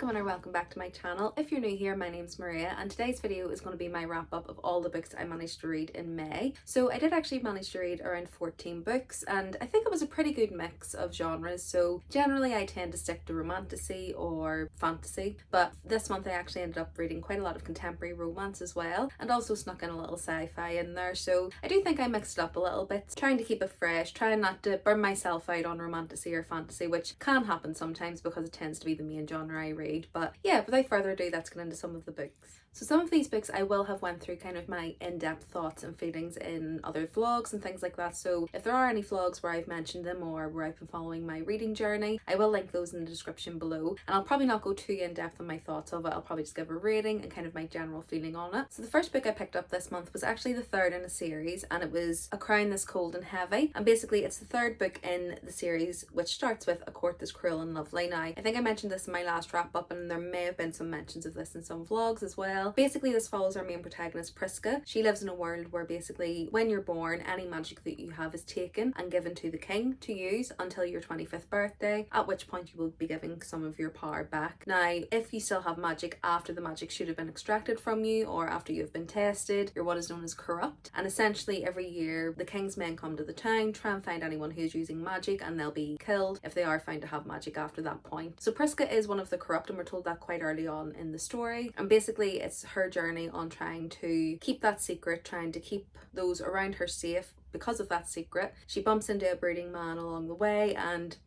welcome back to my channel. If you're new here, my name's Maria and today's video is going to be my wrap up of all the books I managed to read in May. So I did actually manage to read around 14 books and I think it was a pretty good mix of genres. So generally I tend to stick to romantasy or fantasy, but this month I actually ended up reading quite a lot of contemporary romance as well and also snuck in a little sci-fi in there. So I do think I mixed it up a little bit, trying to keep it fresh, trying not to burn myself out on romantasy or fantasy, which can happen sometimes because it tends to be the main genre I read. But yeah, without further ado, let's get into some of the books. So some of these books I will have went through kind of my in-depth thoughts and feelings in other vlogs and things like that. So if there are any vlogs where I've mentioned them or where I've been following my reading journey, I will link those in the description below. And I'll probably not go too in-depth on my thoughts of it. I'll probably just give a rating and kind of my general feeling on it. So the first book I picked up this month was actually the third in a series, and it was A Crown This Cold and Heavy. And basically it's the third book in the series, which starts with A Court This Cruel and Lovely. Now, I think I mentioned this in my last wrap up and there may have been some mentions of this in some vlogs as well. Basically this follows our main protagonist Prisca. She lives in a world where basically when you're born, any magic that you have is taken and given to the king to use until your 25th birthday, at which point you will be giving some of your power back. Now, if you still have magic after the magic should have been extracted from you or after you have been tested, you're what is known as corrupt. And essentially every year the king's men come to the town, try and find anyone who's using magic, and they'll be killed if they are found to have magic after that point. So Prisca is one of the corrupt, and we're told that quite early on in the story. And basically it's her journey on trying to keep that secret, trying to keep those around her safe because of that secret. She bumps into a brooding man along the way and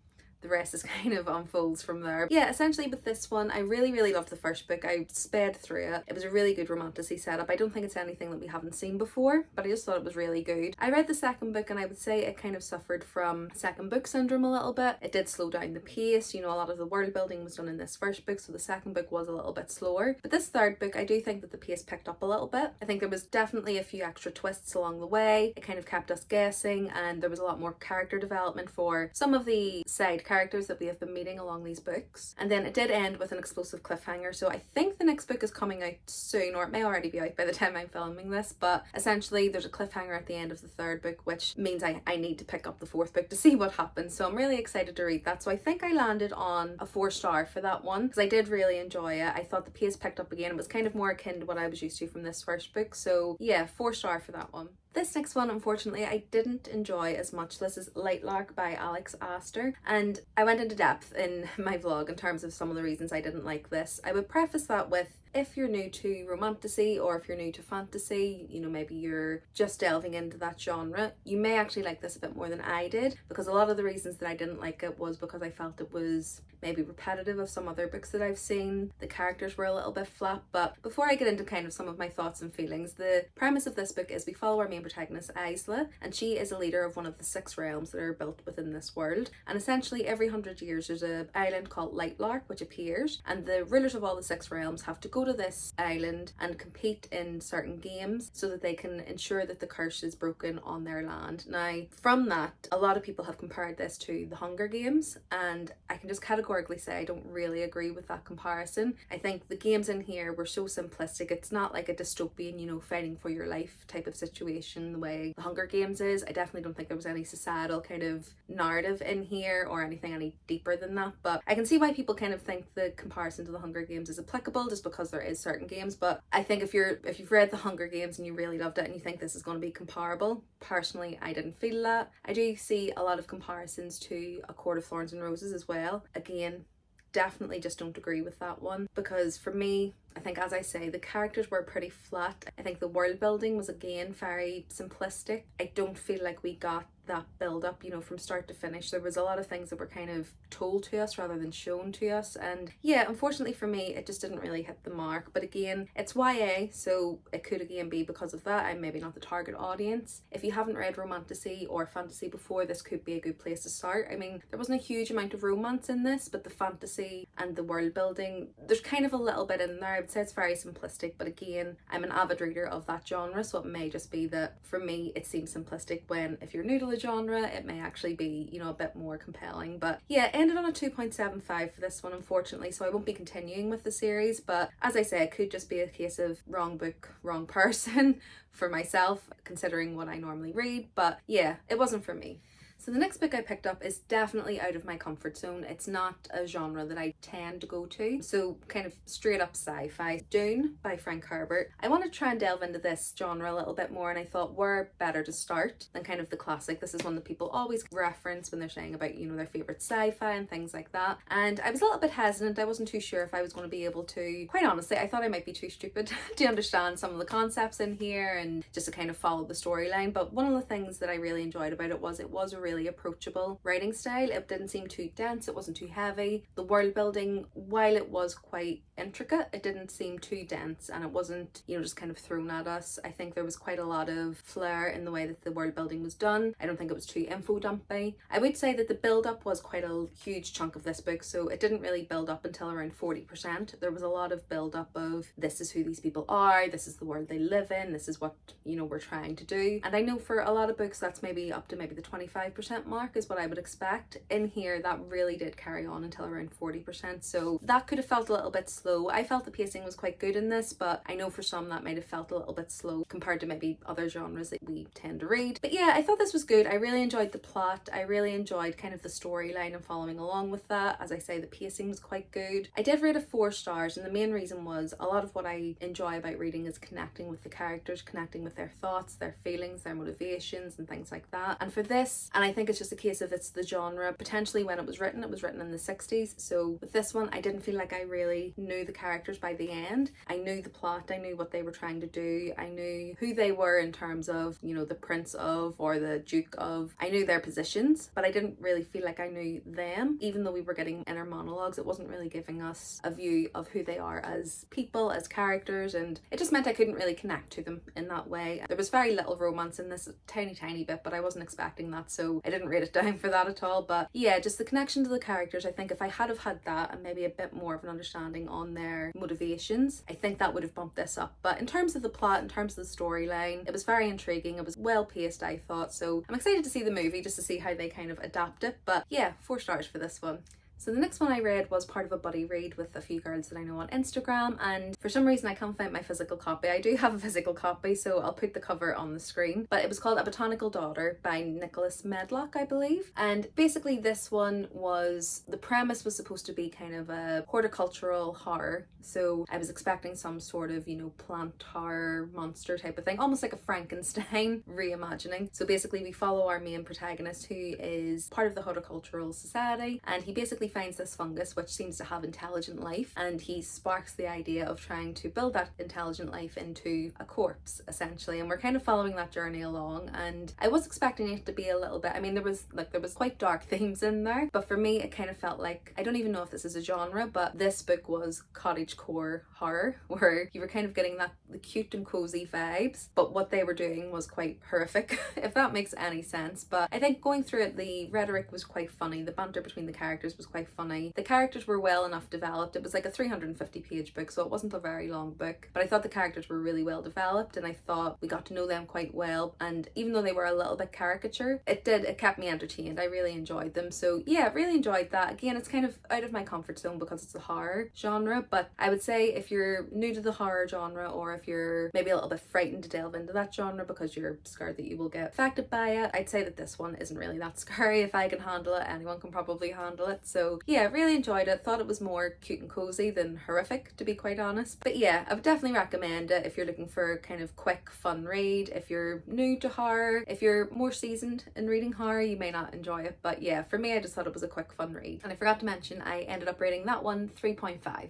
the rest is kind of unfolds from there. Yeah, essentially with this one, I really loved the first book. I sped through it. It was a really good romantasy setup. I don't think it's anything that we haven't seen before, but I just thought it was really good. I read the second book and I would say it kind of suffered from second book syndrome a little bit. It did slow down the pace. You know, a lot of the world building was done in this first book, so the second book was a little bit slower. But this third book, I do think that the pace picked up a little bit. I think there was definitely a few extra twists along the way. It kind of kept us guessing, and there was a lot more character development for some of the side characters that we have been meeting along these books. And then it did end with an explosive cliffhanger, so I think the next book is coming out soon, or it may already be out by the time I'm filming this, but essentially there's a cliffhanger at the end of the third book, which means I need to pick up the fourth book to see what happens. So I'm really excited to read that. So I think I landed on a 4-star for that one because I did really enjoy it. I thought the pace picked up again. It was kind of more akin to what I was used to from this first book, so yeah, 4-star for that one. This next one, unfortunately, I didn't enjoy as much. This is Lightlark by Alex Astor, and I went into depth in my vlog in terms of some of the reasons I didn't like this. I would preface that with, if you're new to romantasy or if you're new to fantasy, you know, maybe you're just delving into that genre, you may actually like this a bit more than I did, because a lot of the reasons that I didn't like it was because I felt it was maybe repetitive of some other books that I've seen. The characters were a little bit flat. But before I get into kind of some of my thoughts and feelings, the premise of this book is we follow our main protagonist Isla, and she is a leader of one of the 6 realms that are built within this world. And essentially every 100 years there's an island called Lightlark which appears, and the rulers of all the 6 realms have to go to this island and compete in certain games so that they can ensure that the curse is broken on their land. Now, from that, a lot of people have compared this to the Hunger Games, and I can just categorically say I don't really agree with that comparison. I think the games in here were so simplistic. It's not like a dystopian, you know, fighting for your life type of situation the way the Hunger Games is. I definitely don't think there was any societal kind of narrative in here or anything any deeper than that, but I can see why people kind of think the comparison to the Hunger Games is applicable just because there is certain games. But I think if you've read the Hunger Games and you really loved it and you think this is going to be comparable, personally I didn't feel that. I do see a lot of comparisons to A Court of Thorns and Roses as well. Again, definitely just don't agree with that one, because for me, I think, as I say, the characters were pretty flat. I think the world building was again very simplistic. I don't feel like we got that build up, you know, from start to finish. There was a lot of things that were kind of told to us rather than shown to us, and yeah, unfortunately for me it just didn't really hit the mark. But again, it's YA, so it could again be because of that I'm maybe not the target audience. If you haven't read romantasy or fantasy before, this could be a good place to start. I mean, there wasn't a huge amount of romance in this, but the fantasy and the world building, there's kind of a little bit in there. I would say it's very simplistic, but again, I'm an avid reader of that genre, so it may just be that for me it seems simplistic, when if you're new to the genre it may actually be, you know, a bit more compelling. But yeah, ended on a 2.75 for this one, unfortunately, so I won't be continuing with the series. But as I say, it could just be a case of wrong book, wrong person for myself, considering what I normally read. But yeah, it wasn't for me. So the next book I picked up is definitely out of my comfort zone. It's not a genre that I tend to go to. So kind of straight up sci-fi. Dune by Frank Herbert. I want to try and delve into this genre a little bit more, and I thought where better to start than kind of the classic. This is one that people always reference when they're saying about, you know, their favorite sci-fi and things like that. And I was a little bit hesitant. I wasn't too sure if I was going to be able to, quite honestly, I thought I might be too stupid to understand some of the concepts in here and just to kind of follow the storyline. But one of the things that I really enjoyed about it was a really approachable writing style. It didn't seem too dense, it wasn't too heavy. The world building, while it was quite intricate, it didn't seem too dense, and it wasn't, you know, just kind of thrown at us. I think there was quite a lot of flair in the way that the world building was done. I don't think it was too info dumpy. I would say that the build up was quite a huge chunk of this book, so it didn't really build up until around 40%. There was a lot of build up of this is who these people are, this is the world they live in, this is what, you know, we're trying to do. And I know for a lot of books that's maybe up to maybe the 25% mark is what I would expect. In here that really did carry on until around 40%, so that could have felt a little bit slow. I felt the pacing was quite good in this, but I know for some that might have felt a little bit slow compared to maybe other genres that we tend to read. But yeah, I thought this was good. I really enjoyed the plot. I really enjoyed kind of the storyline and following along with that. As I say, the pacing was quite good. I did rate it 4 stars, and the main reason was a lot of what I enjoy about reading is connecting with the characters, connecting with their thoughts, their feelings, their motivations and things like that. And for this, and I think it's just a case of it's the genre, potentially when it was written in the 60s, so with this one I didn't feel like I really knew the characters by the end. I knew the plot, I knew what they were trying to do, I knew who they were in terms of, you know, the prince of or the duke of. I knew their positions, but I didn't really feel like I knew them. Even though we were getting inner monologues, it wasn't really giving us a view of who they are as people, as characters, and it just meant I couldn't really connect to them in that way. There was very little romance in this, tiny bit, but I wasn't expecting that, so I didn't rate it down for that at all. But yeah, just the connection to the characters, I think if I had have had that and maybe a bit more of an understanding on their motivations, I think that would have bumped this up. But in terms of the plot, in terms of the storyline, it was very intriguing, it was well paced, I thought, so I'm excited to see the movie just to see how they kind of adapt it. But yeah, 4 stars for this one. So the next one I read was part of a buddy read with a few girls that I know on Instagram, and for some reason I can't find my physical copy. I do have a physical copy, so I'll put the cover on the screen. But it was called A Botanical Daughter by Nicholas Medlock, I believe. And basically this one was, the premise was supposed to be kind of a horticultural horror. So I was expecting some sort of, you know, plant horror monster type of thing, almost like a Frankenstein reimagining. So basically we follow our main protagonist, who is part of the Horticultural Society, and he basically finds this fungus which seems to have intelligent life, and he sparks the idea of trying to build that intelligent life into a corpse essentially, and we're kind of following that journey along. And I was expecting it to be a little bit, I mean there was quite dark themes in there, but for me it kind of felt like, I don't even know if this is a genre, but this book was cottagecore horror, where you were kind of getting that the cute and cozy vibes, but what they were doing was quite horrific if that makes any sense. But I think going through it, the rhetoric was quite funny, the banter between the characters was quite funny, the characters were well enough developed. It was like a 350 page book, so it wasn't a very long book, but I thought the characters were really well developed, and I thought we got to know them quite well. And even though they were a little bit caricature, it kept me entertained. I really enjoyed them. So yeah, really enjoyed that. Again, it's kind of out of my comfort zone because it's a horror genre, but I would say if you're new to the horror genre, or if you're maybe a little bit frightened to delve into that genre because you're scared that you will get affected by it, I'd say that this one isn't really that scary. If I can handle it, anyone can probably handle it. So yeah, really enjoyed it. Thought it was more cute and cozy than horrific, to be quite honest. But yeah, I would definitely recommend it if you're looking for a kind of quick fun read. If you're new to horror, if you're more seasoned in reading horror, you may not enjoy it. But yeah, for me I just thought it was a quick fun read. And I forgot to mention I ended up rating that one 3.5.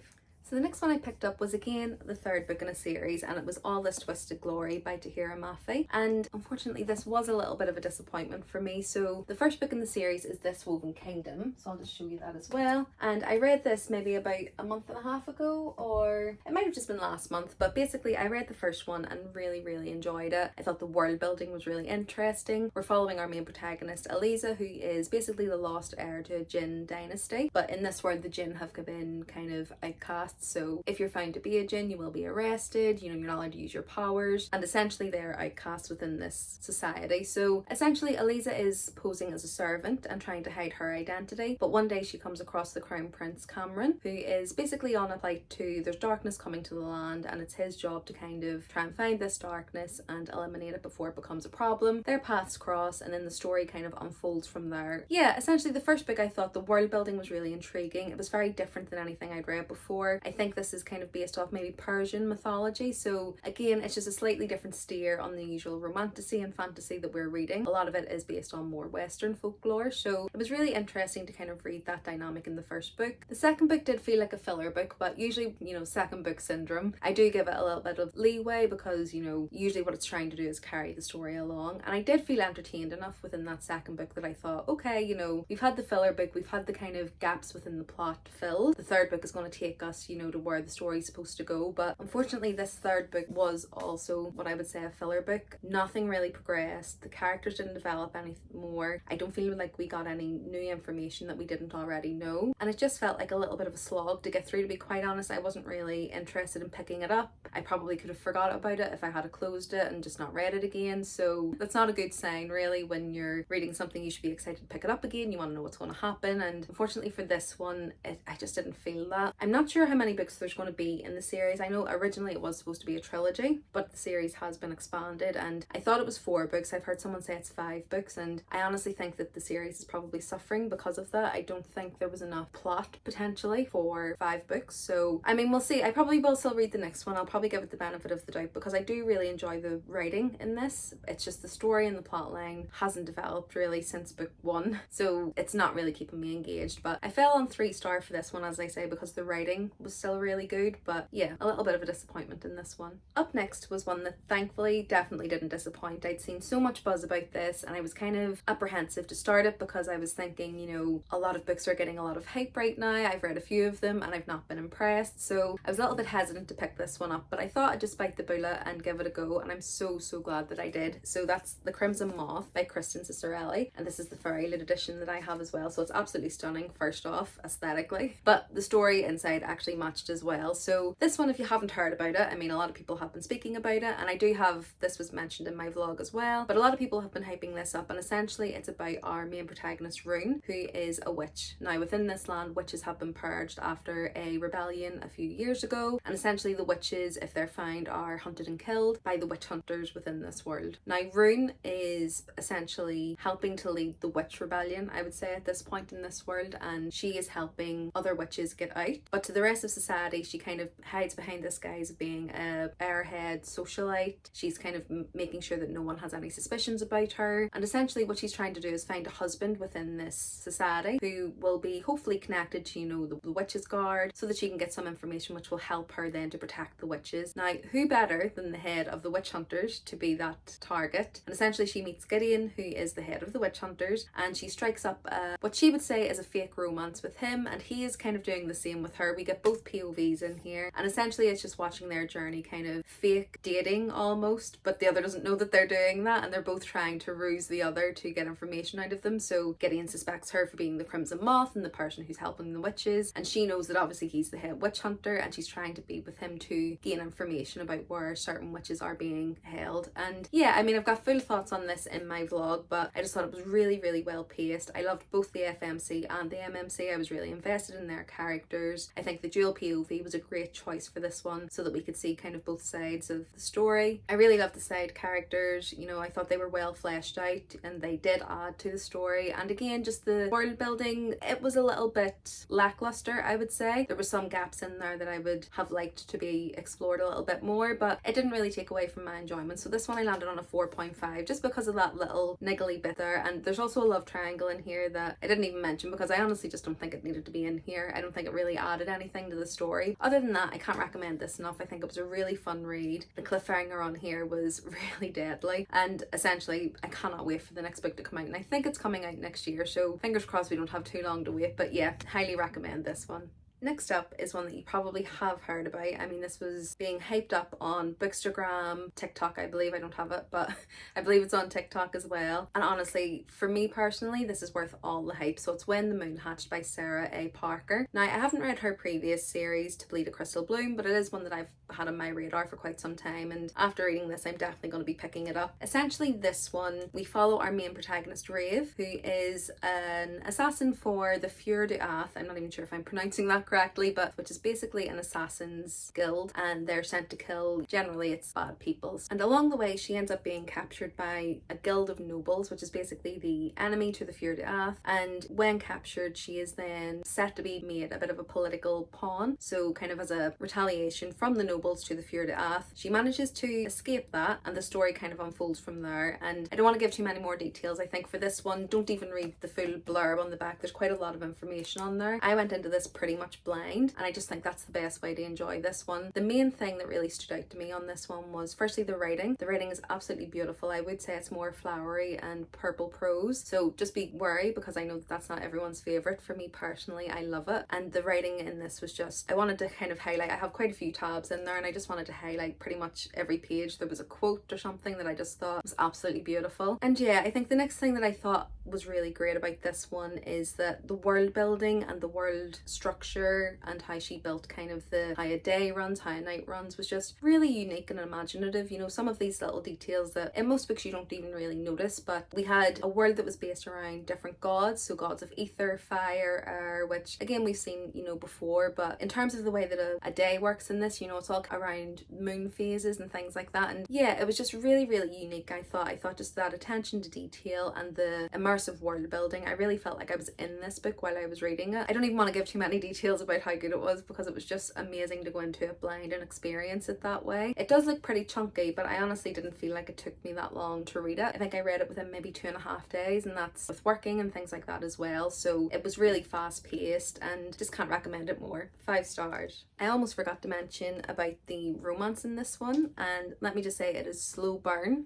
So the next one I picked up was again the 3rd book in a series, and it was All This Twisted Glory by Tahira Mafi. And unfortunately this was a little bit of a disappointment for me. So the first book in the series is This Woven Kingdom, so I'll just show you that as well. And I read this maybe about a month and a half ago, or it might have just been last month, but basically I read the first one and really enjoyed it. I thought the world building was really interesting. We're following our main protagonist Eliza, who is basically the lost heir to a Jinn dynasty, but in this world the Jinn have been kind of outcast. outcasts. So if you're found to be a djinn, you will be arrested, you know, you're not allowed to use your powers, and essentially they're outcasts within this society. So essentially Eliza is posing as a servant and trying to hide her identity, but one day she comes across the Crown Prince Cameron, who is basically on a plight to, there's darkness coming to the land, and it's his job to kind of try and find this darkness and eliminate it before it becomes a problem. Their paths cross, and then the story kind of unfolds from there. Yeah, essentially the first book, I thought the world building was really intriguing. It was very different than anything I'd read before. I think this is kind of based off maybe Persian mythology, so again it's just a slightly different steer on the usual romantasy and fantasy that we're reading. A lot of it is based on more Western folklore, so it was really interesting to kind of read that dynamic in the first book. The second book did feel like a filler book, but usually, you know, second book syndrome, I do give it a little bit of leeway because, you know, usually what it's trying to do is carry the story along, and I did feel entertained enough within that second book that I thought, okay, you know, we've had the filler book, we've had the kind of gaps within the plot filled. The third book is going to take us, you know, to where the story's supposed to go, but unfortunately this third book was also what I would say a filler book. Nothing really progressed, the characters didn't develop any more, I don't feel like we got any new information that we didn't already know, and it just felt like a little bit of a slog to get through. To be quite honest, I wasn't really interested in picking it up. I probably could have forgot about it if I had closed it and just not read it again, so that's not a good sign really. When you're reading something, you should be excited to pick it up again, you want to know what's going to happen, and unfortunately for this one, I just didn't feel that. I'm not sure how many books there's going to be in the series. I know originally it was supposed to be a trilogy, but the series has been expanded, and I thought it was 4 books. I've heard someone say it's 5 books, and I honestly think that the series is probably suffering because of that. I don't think there was enough plot potentially for 5 books, so I mean, we'll see. I probably will still read the next one. I'll probably give it the benefit of the doubt because I do really enjoy the writing in this. It's just the story and the plot line hasn't developed really since book 1, so it's not really keeping me engaged. But I fell on 3 star for this one, as I say, because the writing was still really good, but yeah, a little bit of a disappointment in this one. Up next was one that thankfully definitely didn't disappoint. I'd seen so much buzz about this and I was kind of apprehensive to start it because I was thinking, you know, a lot of books are getting a lot of hype right now. I've read a few of them and I've not been impressed, so I was a little bit hesitant to pick this one up, but I thought I'd just bite the bullet and give it a go, and I'm so glad that I did. So that's The Crimson Moth by Kristen Cicerelli, and this is the fairy lit edition that I have as well, so it's absolutely stunning first off aesthetically, but the story inside actually matched as well. So this one, if you haven't heard about it, I mean, a lot of people have been speaking about it, and I do have, this was mentioned in my vlog as well, but a lot of people have been hyping this up, and essentially it's about our main protagonist Rune, who is a witch. Now within this land, witches have been purged after a rebellion a few years ago, and essentially the witches, if they're found, are hunted and killed by the witch hunters within this world. Now Rune is essentially helping to lead the witch rebellion, I would say, at this point in this world, and she is helping other witches get out, but to the rest of society she kind of hides behind this guise of being a airhead socialite. She's kind of making sure that no one has any suspicions about her, and essentially what she's trying to do is find a husband within this society who will be hopefully connected to, you know, the witches guard, so that she can get some information which will help her then to protect the witches. Now who better than the head of the witch hunters to be that target, and essentially she meets Gideon, who is the head of the witch hunters, and she strikes up what she would say is a fake romance with him, and he is kind of doing the same with her. We get both POVs in here, and essentially it's just watching their journey, kind of fake dating almost, but the other doesn't know that they're doing that, and they're both trying to ruse the other to get information out of them. So Gideon suspects her for being the Crimson Moth and the person who's helping the witches, and she knows that obviously he's the head witch hunter, and she's trying to be with him to gain information about where certain witches are being held. And yeah, I mean, I've got full thoughts on this in my vlog, but I just thought it was really well paced. I loved both the FMC and the MMC. I was really invested in their characters. I think the dual POV was a great choice for this one, so that we could see kind of both sides of the story. I really loved the side characters, you know, I thought they were well fleshed out and they did add to the story. And again, just the world building, it was a little bit lackluster, I would say. There were some gaps in there that I would have liked to be explored a little bit more, but it didn't really take away from my enjoyment. So this one I landed on a 4.5 just because of that little niggly bit there. And there's also a love triangle in here that I didn't even mention because I honestly just don't think it needed to be in here. I don't think it really added anything to the story. Other than that, I can't recommend this enough. I think it was a really fun read. The cliffhanger on here was really deadly, and essentially I cannot wait for the next book to come out, and I think it's coming out next year, so fingers crossed we don't have too long to wait. But yeah, highly recommend this one. Next up is one that you probably have heard about. I mean, this was being hyped up on Bookstagram, TikTok, I believe. I don't have it, but I believe it's on TikTok as well. And honestly, for me personally, this is worth all the hype. So it's When the Moon Hatched by Sarah A. Parker. Now, I haven't read her previous series, To Bleed a Crystal Bloom, but it is one that I've had on my radar for quite some time. And after reading this, I'm definitely going to be picking it up. Essentially, this one, we follow our main protagonist, Rave, who is an assassin for the Fleur de Ath. I'm not even sure if I'm pronouncing that correctly, but which is basically an assassin's guild, and they're sent to kill, generally it's bad peoples. And along the way she ends up being captured by a guild of nobles, which is basically the enemy to the Fleur de Ath, and when captured she is then set to be made a bit of a political pawn, so kind of as a retaliation from the nobles to the Fleur de Ath. She manages to escape that, and the story kind of unfolds from there. And I don't want to give too many more details. I think for this one, don't even read the full blurb on the back. There's quite a lot of information on there. I went into this pretty much blind, and I just think that's the best way to enjoy this one. The main thing that really stood out to me on this one was firstly the writing. The writing is absolutely beautiful. I would say it's more flowery and purple prose, so just be wary because I know that that's not everyone's favorite. For me personally, I love it, and the writing in this was just, I wanted to kind of highlight, I have quite a few tabs in there and I just wanted to highlight pretty much every page. There was a quote or something that I just thought was absolutely beautiful. And yeah, I think the next thing that I thought was really great about this one is that the world building and the world structure and how she built kind of the how a day runs, how a night runs was just really unique and imaginative. You know, some of these little details that in most books you don't even really notice, but we had a world that was based around different gods, so gods of ether, fire, air, which again we've seen, you know, before, but in terms of the way that a day works in this, you know, it's all around moon phases and things like that. And yeah, it was just really, really unique. I thought just that attention to detail and the immersive world building, I really felt like I was in this book while I was reading it. I don't even want to give too many details about how good it was because it was just amazing to go into it blind and experience it that way. It does look pretty chunky, but I honestly didn't feel like it took me that long to read it. I think I read it within maybe 2.5 days, and that's with working and things like that as well. So it was really fast paced and just can't recommend it more. 5 stars. I almost forgot to mention about the romance in this one, and let me just say it is slow burn,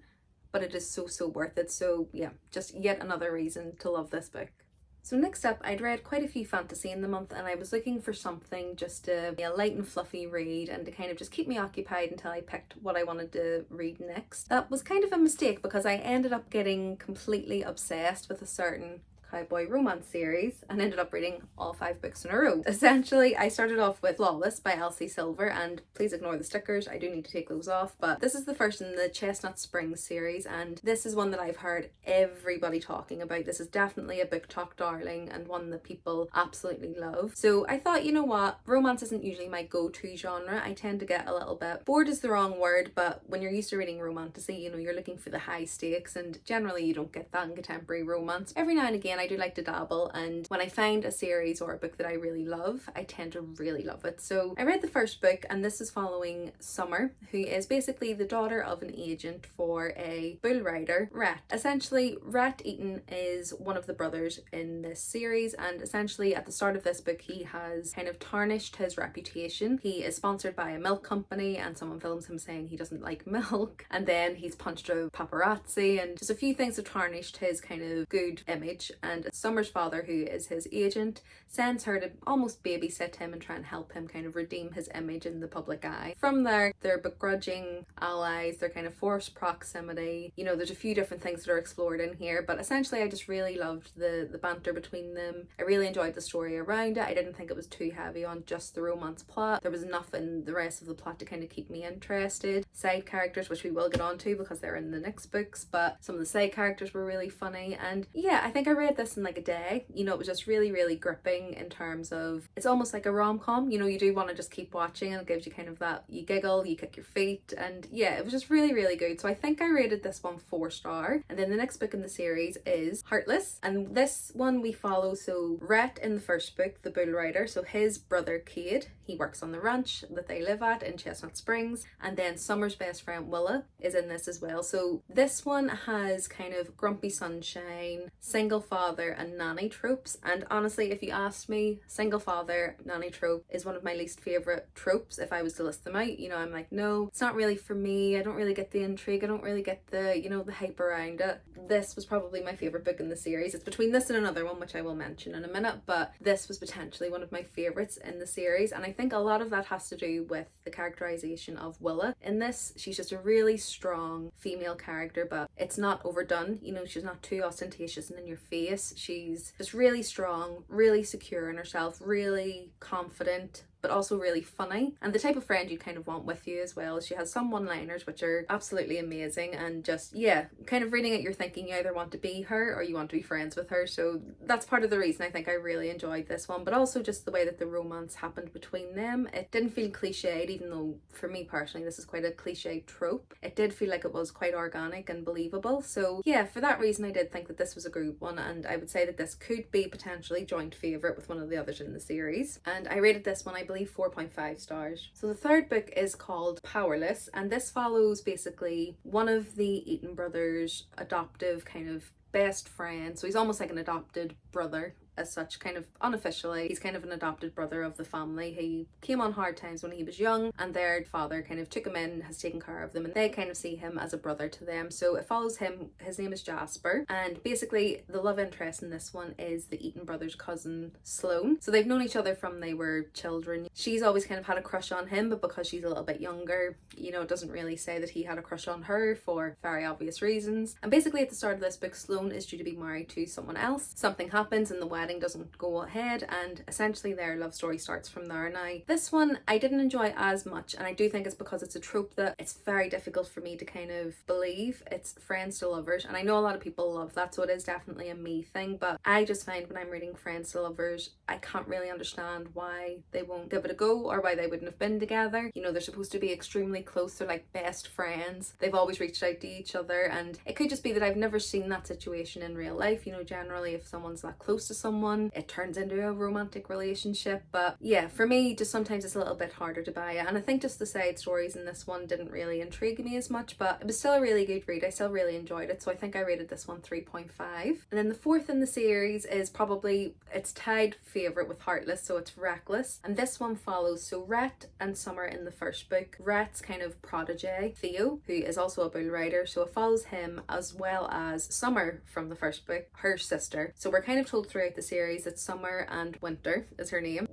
but it is so worth it. So yeah, just yet another reason to love this book. So next up, I'd read quite a few fantasy in the month, and I was looking for something just to be a light and fluffy read and to kind of just keep me occupied until I picked what I wanted to read next. That was kind of a mistake because I ended up getting completely obsessed with a certain cowboy romance series and ended up reading all 5 books in a row. Essentially, I started off with Flawless by Elsie Silver, and please ignore the stickers, I do need to take those off, but this is the first in the Chestnut Springs series, and this is one that I've heard everybody talking about. This is definitely a BookTok darling and one that people absolutely love. So I thought, you know what, romance isn't usually my go-to genre. I tend to get a little bit bored is the wrong word, but when you're used to reading romantasy, you know, you're looking for the high stakes, and generally you don't get that in contemporary romance. Every now and again I do like to dabble, and when I find a series or a book that I really love, I tend to really love it. So I read the first book, and this is following Summer, who is basically the daughter of an agent for a bull rider, Rhett. Essentially, Rhett Eaton is one of the brothers in this series, and essentially at the start of this book he has kind of tarnished his reputation. He is sponsored by a milk company and someone films him saying he doesn't like milk, and then he's punched a paparazzi, and just a few things have tarnished his kind of good image. And Summer's father, who is his agent, sends her to almost babysit him and try and help him kind of redeem his image in the public eye. From there, they're begrudging allies, they're kind of forced proximity. You know, there's a few different things that are explored in here, but essentially I just really loved the banter between them. I really enjoyed the story around it. I didn't think it was too heavy on just the romance plot. There was enough in the rest of the plot to kind of keep me interested. Side characters, which we will get onto because they're in the next books, but some of the side characters were really funny. And yeah, I think I read this in like a day. You know, it was just really gripping in terms of, it's almost like a rom-com. You know, you do want to just keep watching, and it gives you kind of that, you giggle, you kick your feet, and yeah, it was just really good. So I think I rated this one 4 star. And then the next book in the series is Heartless, and this one we follow, so Rhett in the first book, the bull rider, so his brother Cade, He works on the ranch that they live at in Chestnut Springs. And then Summer's best friend Willa is in this as well. So this one has kind of grumpy sunshine, single father and nanny tropes. And honestly, if you asked me, single father, nanny trope is one of my least favourite tropes if I was to list them out. You know, I'm like, no, it's not really for me. I don't really get the intrigue. I don't really get the, you know, the hype around it. This was probably my favourite book in the series. It's between this and another one, which I will mention in a minute, but this was potentially one of my favourites in the series. And I think a lot of that has to do with the characterisation of Willa. In this, she's just a really strong female character, but it's not overdone. You know, she's not too ostentatious and in your face. She's just really strong, really secure in herself, really confident, but also really funny, and the type of friend you kind of want with you as well. She has some one-liners which are absolutely amazing, and just, yeah, kind of reading it, you're thinking you either want to be her or you want to be friends with her. So that's part of the reason I think I really enjoyed this one, but also just the way that the romance happened between them. It didn't feel cliched, even though for me personally this is quite a cliched trope. It did feel like it was quite organic and believable. So yeah, for that reason I did think that this was a good one, and I would say that this could be potentially joint favourite with one of the others in the series. And I rated this one, I believe, 4.5 stars. So the third book is called Powerless, and this follows basically one of the Eaton brothers' adoptive kind of best friend. So he's almost like an adopted brother as such, kind of unofficially. He's kind of an adopted brother of the family. He came on hard times when he was young, and their father kind of took him in, has taken care of them, and they kind of see him as a brother to them. So it follows him. His name is Jasper, and basically the love interest in this one is the Eaton brothers' cousin Sloane. So they've known each other from they were children. She's always kind of had a crush on him, but because she's a little bit younger, you know, it doesn't really say that he had a crush on her for very obvious reasons. And basically at the start of this book, Sloane is due to be married to someone else. Something happens and the wedding doesn't go ahead, and essentially their love story starts from there. Now this one I didn't enjoy as much, and I do think it's because it's a trope that it's very difficult for me to kind of believe. It's friends to lovers, and I know a lot of people love that, so it is definitely a me thing, but I just find when I'm reading friends to lovers, I can't really understand why they won't give it a go, or why they wouldn't have been together. You know, they're supposed to be extremely close, they're like best friends, they've always reached out to each other, and it could just be that I've never seen that situation in real life. You know, generally if someone's that close to someone, it turns into a romantic relationship. But yeah, for me, just sometimes it's a little bit harder to buy it, and I think just the side stories in this one didn't really intrigue me as much, but it was still a really good read. I still really enjoyed it, so I think I rated this one 3.5. And then the fourth in the series is probably its tied favourite with Heartless, so it's Reckless, and this one follows so Rhett and Summer in the first book. Rhett's kind of protege, Theo, who is also a bull rider, so it follows him as well as Summer from the first book, her sister. So we're kind of told throughout the series that Summer and Winter is her name,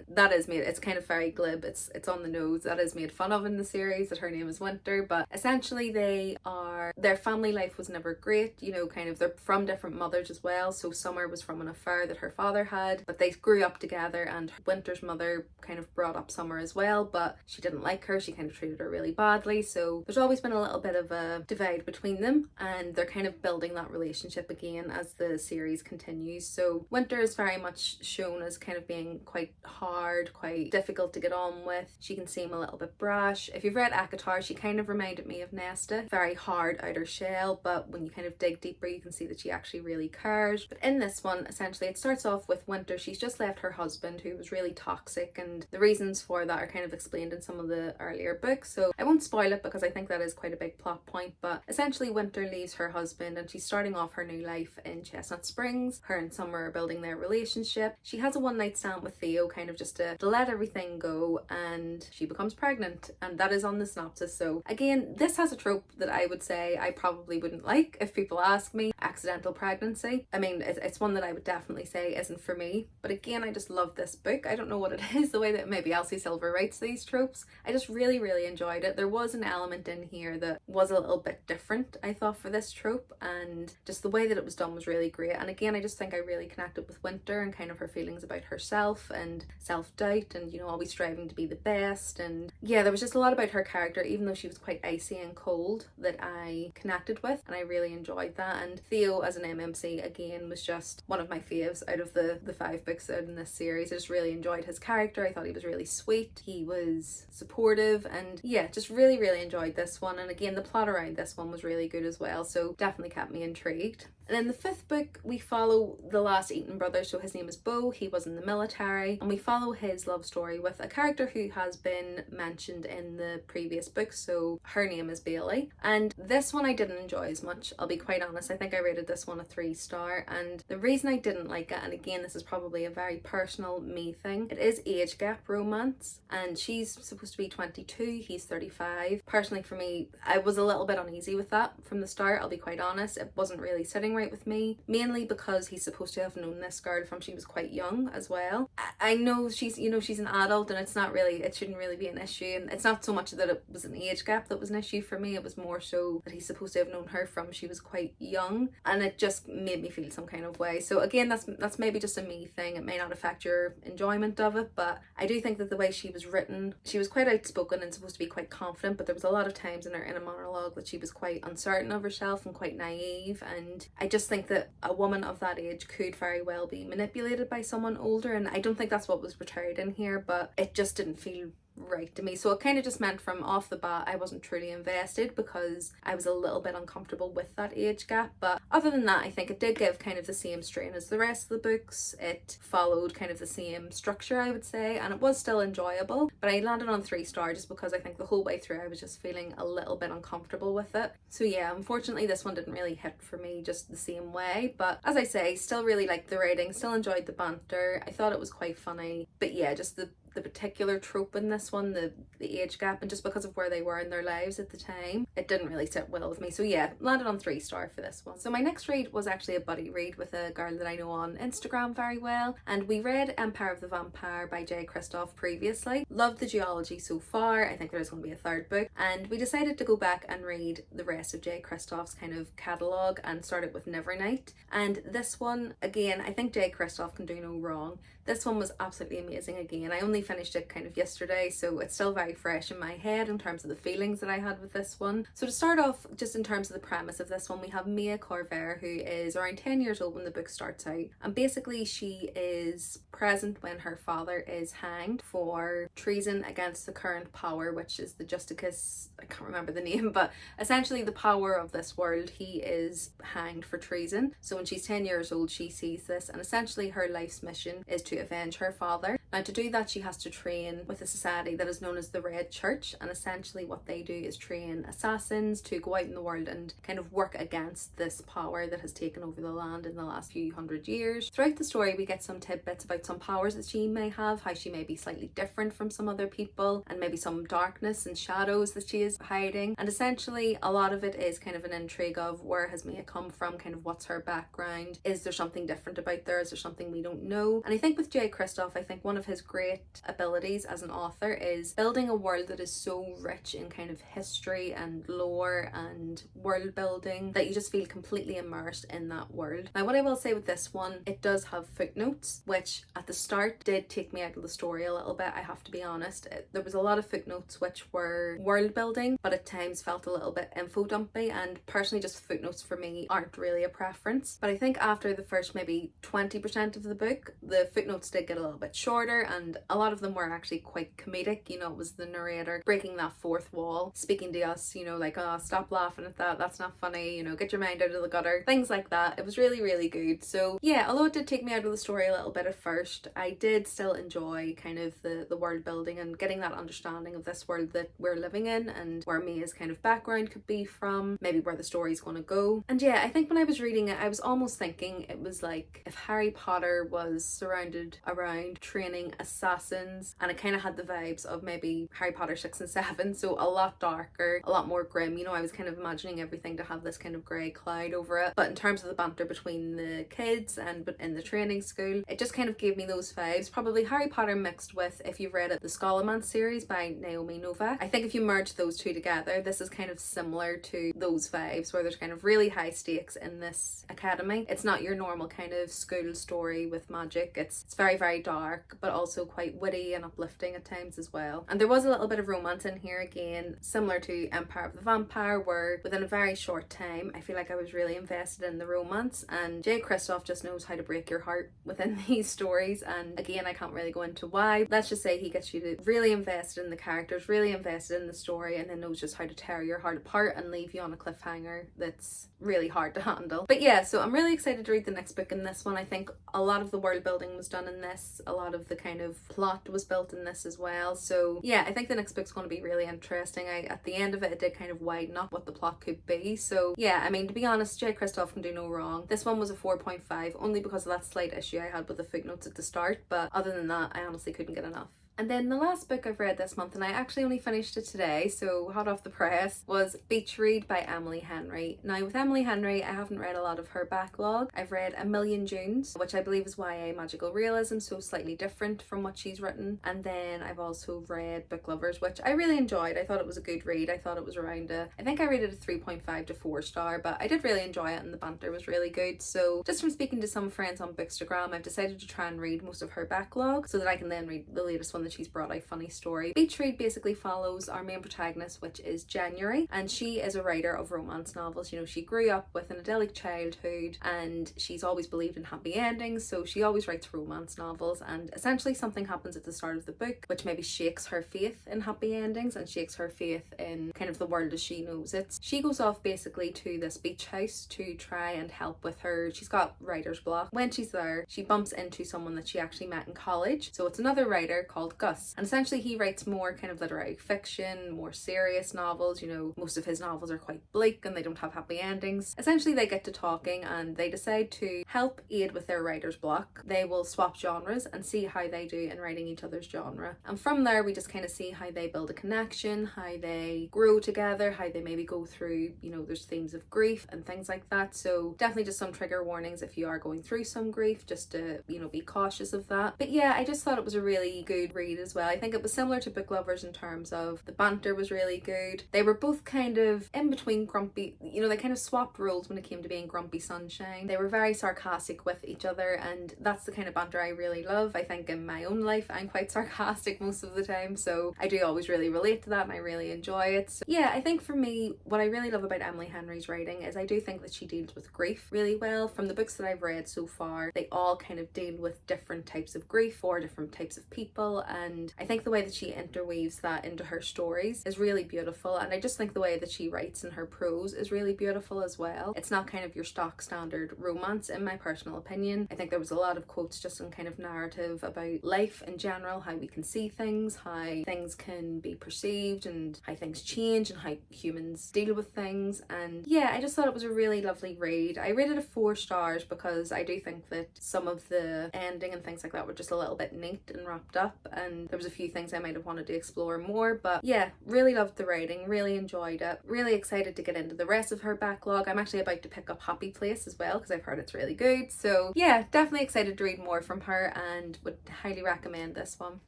that is made, it's kind of very glib, it's on the nose, that is made fun of in the series, that her name is Winter, but essentially their family life was never great. You know, kind of they're from different mothers as well. So Summer was from an affair that her father had, but they grew up together, and Winter's mother kind of brought up Summer as well, but she didn't like her, she kind of treated her really badly. So there's always been a little bit of a divide between them, and they're kind of building that relationship again as the series continues. So Winter is very much shown as kind of being quite hard, quite difficult to get on with. She can seem a little bit brash. If you've read ACOTAR, she kind of reminded me of Nesta, very hard outer shell, but when you kind of dig deeper you can see that she actually really cares. But in this one, essentially it starts off with Winter. She's just left her husband, who was really toxic, and the reasons for that are kind of explained in some of the earlier books, so I won't spoil it because I think that is quite a big plot point. But essentially Winter leaves her husband and she's starting off her new life in Chestnut Springs. Her and Summer are building their relationship. She has a one night stand with Theo, kind of just to let everything go, and she becomes pregnant, and that is on the synopsis. So again, this has a trope that I would say I probably wouldn't like if people ask me. Accidental pregnancy, I mean, it's one that I would definitely say isn't for me, but again, I just love this book. I don't know what it is, the way that maybe Elsie Silver writes these tropes. I just really enjoyed it. There was an element in here that was a little bit different, I thought, for this trope, and just the way that it was done was really great. And again, I just think I really connected with Winter and kind of her feelings about herself and self-doubt, and, you know, always striving to be the best. And yeah, there was just a lot about her character, even though she was quite icy and cold, that I connected with, and I really enjoyed that. And Theo as an MMC again was just one of my faves out of the 5 books out in this series. I just really enjoyed his character. I thought he was really sweet, he was supportive, and yeah, just really enjoyed this one. And again, the plot around this one was really good as well, so definitely kept me intrigued. And in the 5th book we follow the last last Eaton brother, so his name is Bo. He was in the military, and we follow his love story with a character who has been mentioned in the previous book, so her name is Bailey. And this one I didn't enjoy as much, I'll be quite honest. I think I rated this one a 3-star, and the reason I didn't like it, and again this is probably a very personal me thing, it is age gap romance, and she's supposed to be 22, he's 35. Personally for me, I was a little bit uneasy with that from the start, I'll be quite honest. It wasn't really sitting right with me, mainly because he's supposed to have known this girl from she was quite young as well. I know she's, you know, she's an adult, and it's not really, it shouldn't really be an issue, and it's not so much that it was an age gap that was an issue for me, it was more so that he's supposed to have known her from she was quite young, and it just made me feel some kind of way. So again, that's maybe just a me thing, it may not affect your enjoyment of it, but I do think that the way she was written, she was quite outspoken and supposed to be quite confident, but there was a lot of times in her inner monologue that she was quite uncertain of herself and quite naive, and I just think that a woman of that age could very well be manipulated by someone older, and I don't think that's what was portrayed in here, but it just didn't feel right to me. So it kind of just meant from off the bat I wasn't truly invested because I was a little bit uncomfortable with that age gap. But other than that, I think it did give kind of the same strain as the rest of the books. It followed kind of the same structure, I would say, and it was still enjoyable, but I landed on 3-star just because I think the whole way through I was just feeling a little bit uncomfortable with it. So yeah, unfortunately this one didn't really hit for me just the same way, but as I say, still really liked the writing, still enjoyed the banter, I thought it was quite funny. But yeah, just the particular trope in this one, the age gap, and just because of where they were in their lives at the time, it didn't really sit well with me. So yeah, landed on 3-star for this one. So my next read was actually a buddy read with a girl that I know on Instagram very well, and we read Empire of the Vampire by J. Kristoff previously. Loved the geology so far, I think there's going to be a third book, and we decided to go back and read the rest of J. Kristoff's kind of catalogue and started with Nevernight. And this one, again, I think J. Kristoff can do no wrong. This one was absolutely amazing again. I only finished it kind of yesterday, so it's still very fresh in my head in terms of the feelings that I had with this one. So to start off, just in terms of the premise of this one, we have Mia Corvair, who is around 10 years old when the book starts out, and basically she is present when her father is hanged for treason against the current power, which is the Justicus, I can't remember the name, but essentially the power of this world. He is hanged for treason. So when she's 10 years old, she sees this, and essentially her life's mission is to avenge her father. Now to do that, she has to train with a society that is known as the Red Church, and essentially what they do is train assassins to go out in the world and kind of work against this power that has taken over the land in the last few hundred years. Throughout the story we get some tidbits about some powers that she may have, how she may be slightly different from some other people, and maybe some darkness and shadows that she is hiding, and essentially a lot of it is kind of an intrigue of where has Mia come from, kind of what's her background, is there something different about there, is there something we don't know. And I think with J. Kristoff, I think one of his great abilities as an author is building a world that is so rich in kind of history and lore and world building that you just feel completely immersed in that world. Now what I will say with this one, it does have footnotes, which at the start did take me out of the story a little bit, I have to be honest. There was a lot of footnotes which were world building, but at times felt a little bit info dumpy, and personally just footnotes for me aren't really a preference. But I think after the first maybe 20% of the book, the footnotes did get a little bit shorter, and a lot of them were actually quite comedic. You know, it was the narrator breaking that fourth wall, speaking to us, you know, like, oh, stop laughing at that, that's not funny, you know, get your mind out of the gutter, things like that. It was really, really good. So yeah, although it did take me out of the story a little bit at first, I did still enjoy kind of the world building and getting that understanding of this world that we're living in, and where Mia's kind of background could be from, maybe where the story's going to go. And yeah, I think when I was reading it, I was almost thinking it was like if Harry Potter was surrounded around training assassins, and it kind of had the vibes of maybe Harry Potter 6 and 7, so a lot darker, a lot more grim. You know, I was kind of imagining everything to have this kind of grey cloud over it, but in terms of the banter between the kids and in the training school, it just kind of gave me those vibes. Probably Harry Potter mixed with, if you've read it, the Scholomance series by Naomi Novak. I think if you merge those two together, this is kind of similar to those vibes, where there's kind of really high stakes in this academy. It's not your normal kind of school story with magic. It's very, very dark, but also quite witty and uplifting at times as well. And there was a little bit of romance in here again, similar to Empire of the Vampire, where within a very short time I feel like I was really invested in the romance, and Jay Kristoff just knows how to break your heart within these stories. And again, I can't really go into why. Let's just say he gets you to really invested in the characters, really invested in the story, and then knows just how to tear your heart apart and leave you on a cliffhanger that's really hard to handle. But yeah, so I'm really excited to read the next book in this one. I think a lot of the world building was done in this, a lot of the kind of plot was built in this as well. So yeah, I think the next book's going to be really interesting. At the end of it did kind of widen up what the plot could be. So yeah, I mean, to be honest, Jay Kristoff can do no wrong. This one was a 4.5 only because of that slight issue I had with the footnotes at the start, but other than that, I honestly couldn't get enough. And then the last book I've read this month, and I actually only finished it today, so hot off the press, was Beach Read by Emily Henry. Now with Emily Henry, I haven't read a lot of her backlog. I've read A Million Dunes, which I believe is YA magical realism, so slightly different from what she's written. And then I've also read Book Lovers, which I really enjoyed. I thought it was a good read. I thought it was around I think I rated it a 3.5 to 4 star, but I did really enjoy it and the banter was really good. So just from speaking to some friends on bookstagram, I've decided to try and read most of her backlog so that I can then read the latest one that she's brought out, Funny Story. Beach Read basically follows our main protagonist, which is January, and she is a writer of romance novels. You know, she grew up with an idyllic childhood and she's always believed in happy endings, so she always writes romance novels, and essentially something happens at the start of the book which maybe shakes her faith in happy endings and shakes her faith in kind of the world as she knows it. She goes off basically to this beach house to try and help with her, she's got writer's block. When she's there, she bumps into someone that she actually met in college, so it's another writer called Gus. And essentially he writes more kind of literary fiction, more serious novels. You know, most of his novels are quite bleak and they don't have happy endings. Essentially they get to talking and they decide to help aid with their writer's block. They will swap genres and see how they do in writing each other's genre. And from there we just kind of see how they build a connection, how they grow together, how they maybe go through, you know, there's themes of grief and things like that. So definitely just some trigger warnings if you are going through some grief, just to, you know, be cautious of that. But yeah, I just thought it was a really good read as well. I think it was similar to Book Lovers in terms of the banter was really good. They were both kind of in between grumpy, you know, they kind of swapped roles when it came to being grumpy sunshine. They were very sarcastic with each other, and that's the kind of banter I really love. I think in my own life I'm quite sarcastic most of the time, so I do always really relate to that and I really enjoy it. So yeah, I think for me what I really love about Emily Henry's writing is I do think that she deals with grief really well. From the books that I've read so far, they all kind of deal with different types of grief or different types of people, and I think the way that she interweaves that into her stories is really beautiful. And I just think the way that she writes in her prose is really beautiful as well. It's not kind of your stock standard romance in my personal opinion. I think there was a lot of quotes just in kind of narrative about life in general, how we can see things, how things can be perceived and how things change and how humans deal with things. And yeah, I just thought it was a really lovely read. I rated it 4 stars because I do think that some of the ending and things like that were just a little bit neat and wrapped up, and there was a few things I might have wanted to explore more. But yeah, really loved the writing, really enjoyed it, really excited to get into the rest of her backlog. I'm actually about to pick up Happy Place as well because I've heard it's really good. So yeah, definitely excited to read more from her and would highly recommend this one.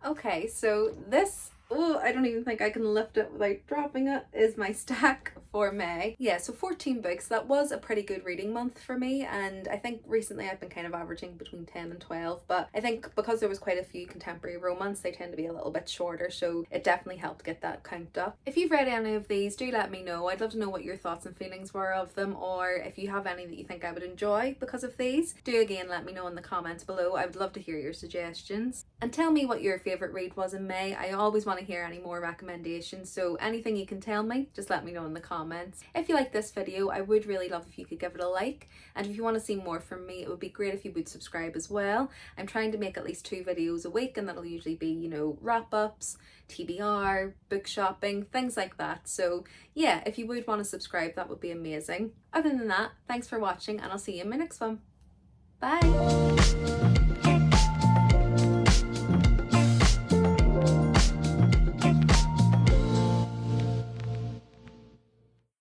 Okay, so this, oh, I don't even think I can lift it without dropping it, is my stack for May. Yeah, so 14 books. That was a pretty good reading month for me, and I think recently I've been kind of averaging between 10 and 12, but I think because there was quite a few contemporary romance, they tend to be a little bit shorter, so it definitely helped get that count up. If you've read any of these, do let me know. I'd love to know what your thoughts and feelings were of them, or if you have any that you think I would enjoy because of these, do again let me know in the comments below. I would love to hear your suggestions. And tell me what your favourite read was in May. I always want to hear any more recommendations, so anything you can tell me, just let me know in the comments. If you like this video, I would really love if you could give it a like, and if you want to see more from me, it would be great if you would subscribe as well. I'm trying to make at least 2 videos a week, and that'll usually be, you know, wrap-ups, TBR, book shopping, things like that. So yeah, if you would want to subscribe, that would be amazing. Other than that, thanks for watching, and I'll see you in my next one. Bye!